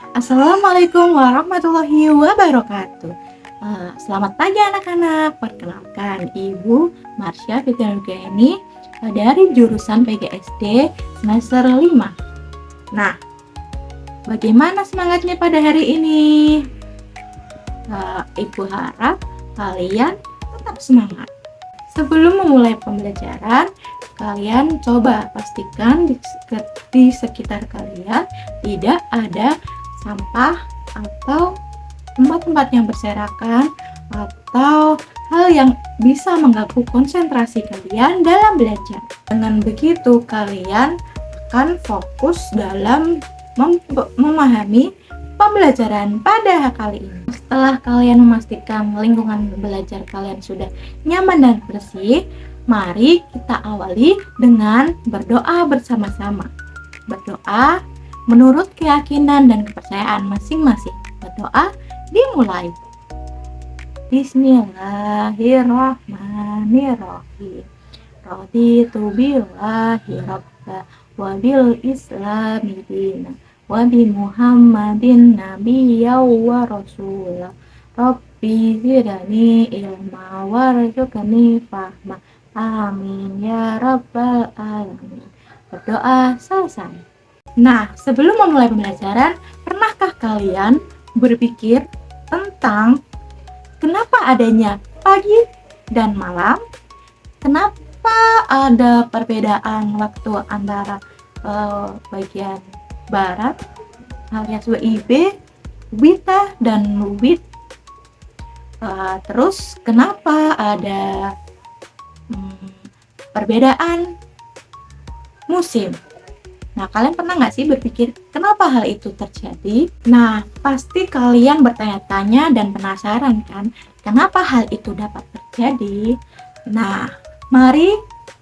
Assalamualaikum warahmatullahi wabarakatuh. Selamat pagi anak-anak. Perkenalkan, Ibu Marsha Fitriani dari jurusan PGSD semester 5. Nah, bagaimana semangatnya pada hari ini? Ibu harap kalian tetap semangat. Sebelum memulai pembelajaran, kalian coba pastikan di sekitar kalian tidak ada sampah atau tempat-tempat yang berserakan atau hal yang bisa mengganggu konsentrasi kalian dalam belajar. Dengan begitu, kalian akan fokus dalam memahami pembelajaran pada kali ini. Setelah kalian memastikan lingkungan belajar kalian sudah nyaman dan bersih, mari kita awali dengan berdoa bersama-sama. Berdoa menurut keyakinan dan kepercayaan masing-masing. Berdoa dimulai. Bismillahirrahmanirrahim. Raditu billahi rabba wa bil islami dina wa bi Muhammadin nabiyya wa rasulah. Rabbi zidni ilma warzuqni fahma. Amin ya rabbal alamin. Berdoa selesai. Nah, sebelum memulai pembelajaran, pernahkah kalian berpikir tentang kenapa adanya pagi dan malam? Kenapa ada perbedaan waktu antara bagian barat alias WIB, WITA, dan WIT? Terus kenapa ada perbedaan musim? Nah, kalian pernah nggak sih berpikir kenapa hal itu terjadi? Nah, pasti kalian bertanya-tanya dan penasaran kan, kenapa hal itu dapat terjadi? Nah, mari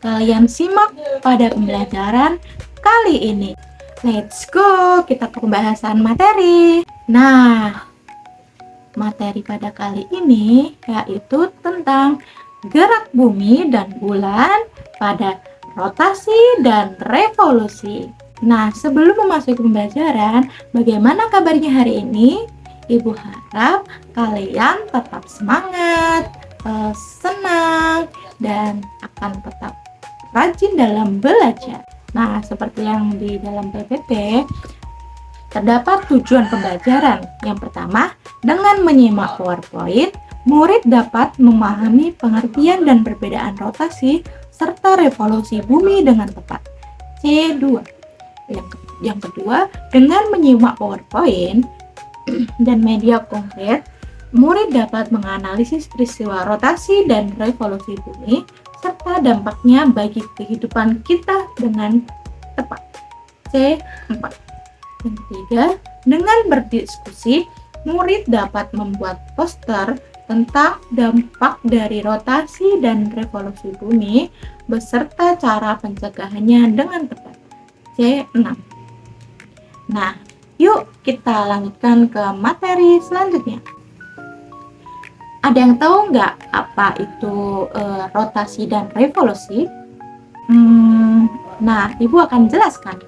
kalian simak pada pembelajaran kali ini. Let's go, kita ke pembahasan materi. Nah, materi pada kali ini yaitu tentang gerak bumi dan bulan pada rotasi dan revolusi. Nah, sebelum memasuki pembelajaran, bagaimana kabarnya hari ini? Ibu harap kalian tetap semangat, senang, dan akan tetap rajin dalam belajar. Nah, seperti yang di dalam PPT, terdapat tujuan pembelajaran. Yang pertama, dengan menyimak PowerPoint, murid dapat memahami pengertian dan perbedaan rotasi serta revolusi bumi dengan tepat. C2. Yang kedua, dengan menyimak PowerPoint dan media konkret, murid dapat menganalisis peristiwa rotasi dan revolusi bumi serta dampaknya bagi kehidupan kita dengan tepat. C4. Yang ketiga, dengan berdiskusi, murid dapat membuat poster tentang dampak dari rotasi dan revolusi bumi beserta cara pencegahannya dengan tepat. C6. Nah, yuk kita lanjutkan ke materi selanjutnya. Ada yang tahu nggak apa itu rotasi dan revolusi? Nah, Ibu akan jelaskan.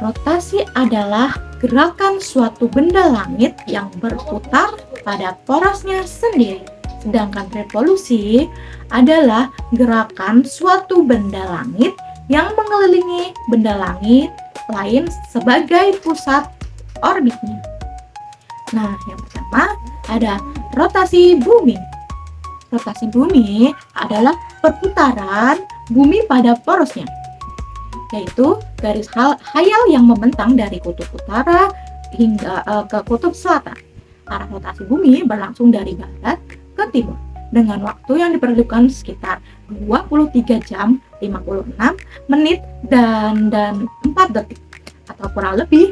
Rotasi adalah gerakan suatu benda langit yang berputar pada porosnya sendiri. Sedangkan revolusi adalah gerakan suatu benda langit yang mengelilingi benda langit lain sebagai pusat orbitnya. Nah, yang pertama ada rotasi bumi. Rotasi bumi adalah perputaran bumi pada porosnya, yaitu garis khayal yang membentang dari kutub utara hingga ke kutub selatan. Arah rotasi bumi berlangsung dari barat ke timur dengan waktu yang diperlukan sekitar 23 jam 56 menit dan 4 detik atau kurang lebih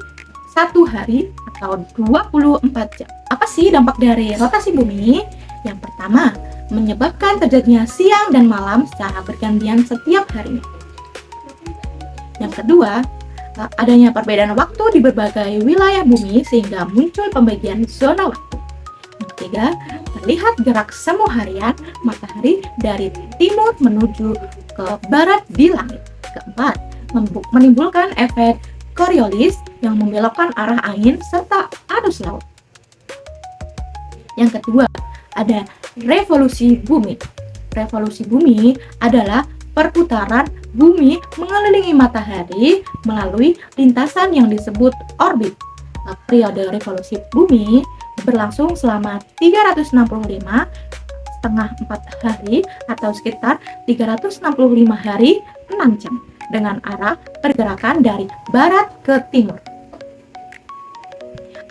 1 hari atau 24 jam. Apa sih dampak dari rotasi bumi? Yang pertama, menyebabkan terjadinya siang dan malam secara bergantian setiap harinya. Yang kedua, adanya perbedaan waktu di berbagai wilayah bumi sehingga muncul pembagian zona waktu. Yang ketiga, terlihat gerak semu harian matahari dari timur menuju ke barat di langit. Keempat, menimbulkan efek Coriolis yang membelokkan arah angin serta arus laut. Yang kedua, ada revolusi bumi. Revolusi bumi adalah perputaran bumi mengelilingi matahari melalui lintasan yang disebut orbit. Periode revolusi bumi berlangsung selama 365,4 hari atau sekitar 365 hari 6 jam dengan arah pergerakan dari barat ke timur.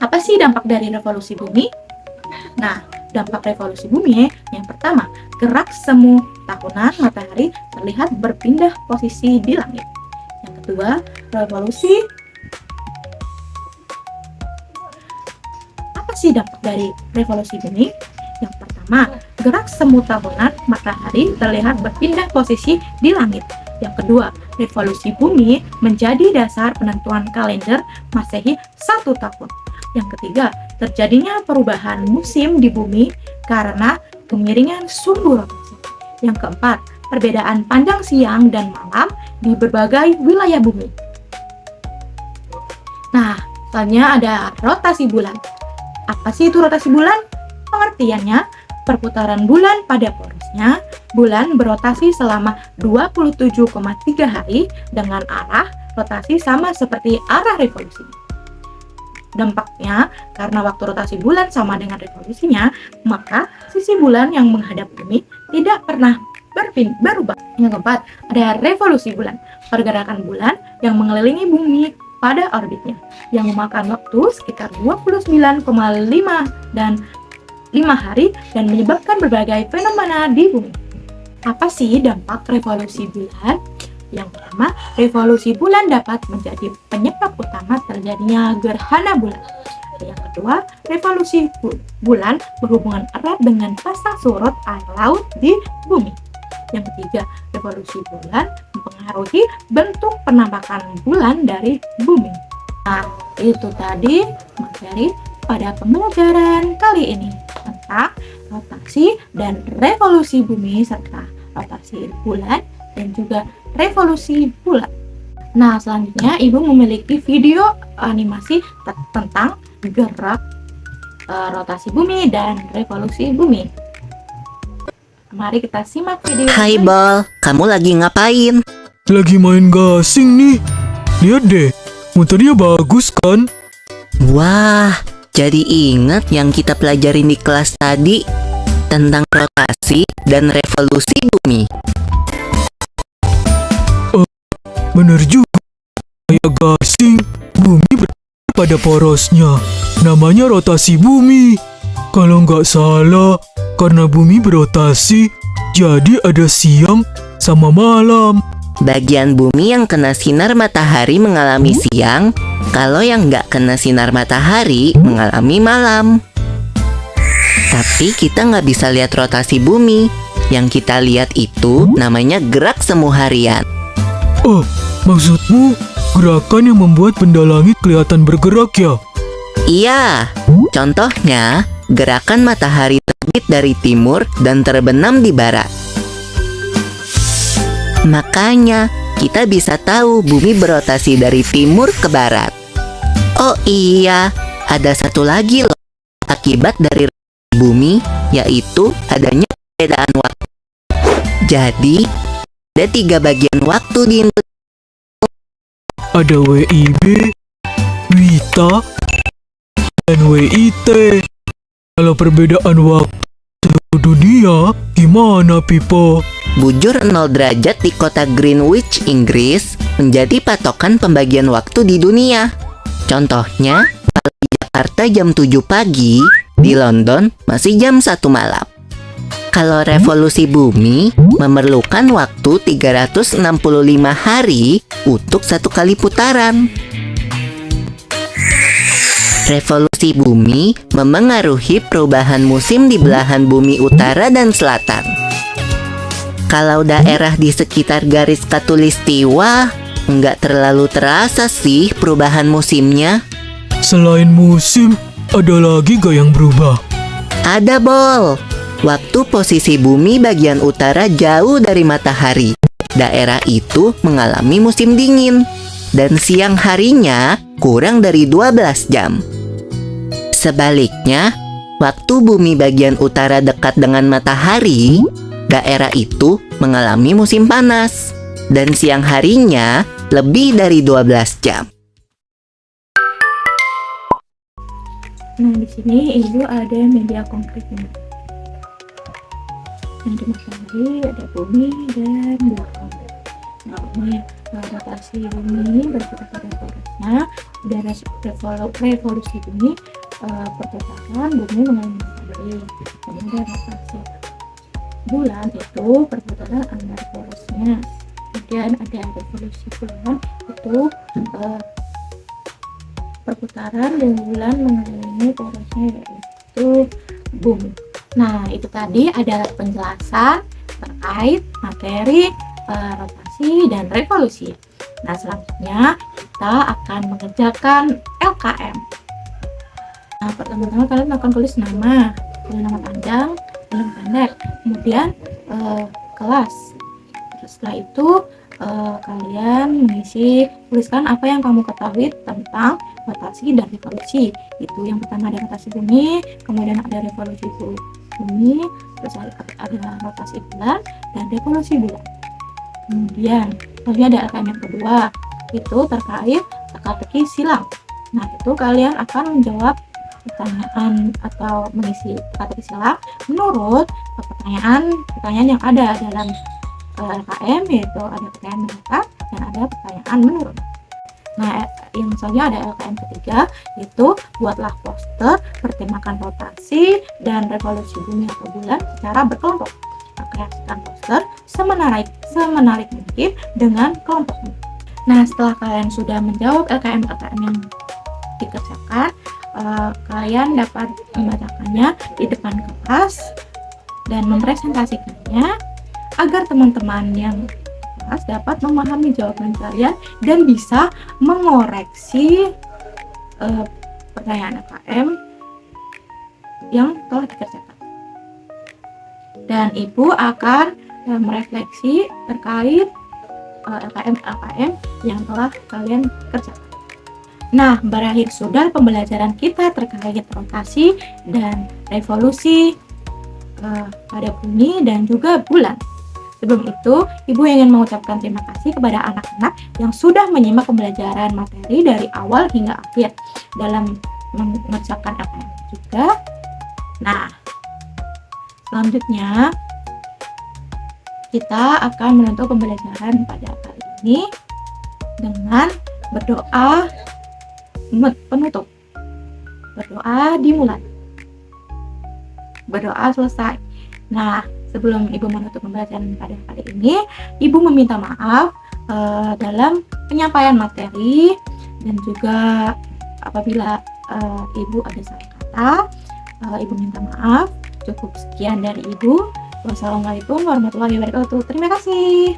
Apa sih dampak dari revolusi bumi? Nah, dampak revolusi bumi yang pertama, gerak semu tahunan matahari terlihat berpindah posisi di langit. Yang kedua, apa sih dampak dari revolusi bumi? Yang pertama, gerak semu tahunan matahari terlihat berpindah posisi di langit. Yang kedua, revolusi bumi menjadi dasar penentuan kalender Masehi 1 tahun. Yang ketiga, terjadinya perubahan musim di bumi karena kemiringan sumbu rotasi. Yang keempat, perbedaan panjang siang dan malam di berbagai wilayah bumi. Nah, selanjutnya ada rotasi bulan. Apa sih itu rotasi bulan? Pengertiannya, perputaran bulan pada porosnya, bulan berotasi selama 27,3 hari dengan arah rotasi sama seperti arah revolusinya. Dampaknya, karena waktu rotasi bulan sama dengan revolusinya, maka sisi bulan yang menghadap bumi tidak pernah berubah. Yang keempat, ada revolusi bulan, pergerakan bulan yang mengelilingi bumi pada orbitnya, yang memakan waktu sekitar 29,5 dan 5 hari dan menyebabkan berbagai fenomena di bumi. Apa sih dampak revolusi bulan? Yang pertama, revolusi bulan dapat menjadi penyebab utama terjadinya gerhana bulan. Yang kedua, revolusi bulan berhubungan erat dengan pasang surut air laut di bumi. Yang ketiga, revolusi bulan mempengaruhi bentuk penampakan bulan dari bumi. Nah, itu tadi materi pada pembelajaran kali ini tentang rotasi dan revolusi bumi serta rotasi bulan dan juga revolusi bulan. Nah, selanjutnya Ibu memiliki video animasi tentang gerak rotasi bumi dan revolusi bumi. Mari kita simak video. Hai Bal, kamu lagi ngapain? Lagi main gasing nih. Lihat deh, muternya bagus kan? Wah, jadi ingat yang kita pelajarin di kelas tadi tentang rotasi dan revolusi bumi. Bener juga, kayak gasing, bumi berada pada porosnya. Namanya rotasi bumi. Kalau nggak salah, karena bumi berotasi, jadi ada siang sama malam. Bagian bumi yang kena sinar matahari mengalami siang, kalau yang nggak kena sinar matahari mengalami malam. Tapi kita nggak bisa lihat rotasi bumi. Yang kita lihat itu namanya gerak semu harian. Oh, maksudmu gerakan yang membuat benda langit kelihatan bergerak ya? Iya, contohnya gerakan matahari terbit dari timur dan terbenam di barat. Makanya kita bisa tahu bumi berotasi dari timur ke barat. Oh iya, ada satu lagi loh akibat dari bumi, yaitu adanya perbedaan waktu. Jadi ada 3 bagian waktu di Indonesia. Ada WIB, WITA, dan WIT. Kalau perbedaan waktu seluruh dunia, gimana Pipo? Bujur 0 derajat di kota Greenwich, Inggris menjadi patokan pembagian waktu di dunia. Contohnya, kalau di Jakarta jam 7 pagi, di London masih jam 1 malam. Kalau revolusi bumi memerlukan waktu 365 hari untuk 1 kali putaran. Revolusi bumi memengaruhi perubahan musim di belahan bumi utara dan selatan. Kalau daerah di sekitar garis khatulistiwa, nggak terlalu terasa sih perubahan musimnya. Selain musim, ada lagi gak yang berubah? Ada Bol. Waktu posisi bumi bagian utara jauh dari matahari, daerah itu mengalami musim dingin. dan siang harinya kurang dari 12 jam. Sebaliknya, waktu bumi bagian utara dekat dengan matahari, daerah itu mengalami musim panas dan siang harinya lebih dari 12 jam. Nah, di sini Ibu ada media konkretnya. Yang di matahari ada bumi dan bulan. Nah, ini rotasi bumi berputar pada torusnya, dan revolusi bumi perputaran bumi mengalami matahari. Kemudian rotasi bulan itu perputaran antar porosnya. Kemudian ada revolusi bulan itu perputaran dan bulan mengelilingi porosnya, yaitu bumi. Nah, itu tadi adalah penjelasan terkait materi, rotasi, dan revolusi. Nah, selanjutnya kita akan mengerjakan LKM. Nah, pertama-tama kalian akan tulis nama panjang, nama pendek, kemudian kelas. Terus setelah itu kalian tuliskan apa yang kamu ketahui tentang rotasi dan revolusi. Itu yang pertama ada rotasi bumi, kemudian ada revolusi bumi, terus ada rotasi bulan dan revolusi bulan. Kemudian ada LKM yang kedua, itu terkait teka-teki silang. Nah, itu kalian akan menjawab pertanyaan atau mengisi teka-teki silang menurut pertanyaan yang ada dalam LKM, yaitu ada pertanyaan mendekat dan ada pertanyaan menurut. Nah, yang selanjutnya ada LKM ketiga, yaitu buatlah poster bertemakan rotasi dan revolusi bumi atau bulan secara berkelompok. Kreasikan poster semenarik mungkin dengan kelompokmu. Nah, setelah kalian sudah menjawab LKM yang dikerjakan, kalian dapat membacakannya di depan kelas dan mempresentasikannya agar teman-teman yang kelas dapat memahami jawaban kalian dan bisa mengoreksi pertanyaan LKM yang telah dikerjakan. Dan Ibu akan merefleksi terkait LKM yang telah kalian kerjakan. Nah, berakhir sudah pembelajaran kita terkait rotasi dan revolusi pada bumi dan juga bulan. Sebelum itu, Ibu ingin mengucapkan terima kasih kepada anak-anak yang sudah menyimak pembelajaran materi dari awal hingga akhir dalam mengerjakan LKM juga. Nah, selanjutnya kita akan menutup pembelajaran pada kali ini dengan berdoa penutup. Berdoa dimulai. Berdoa selesai. Nah, sebelum Ibu menutup pembelajaran pada kali ini, Ibu meminta maaf dalam penyampaian materi dan juga apabila Ibu ada salah kata, Ibu minta maaf. Cukup sekian dari Ibu. Wassalamualaikum warahmatullahi wabarakatuh. Terima kasih.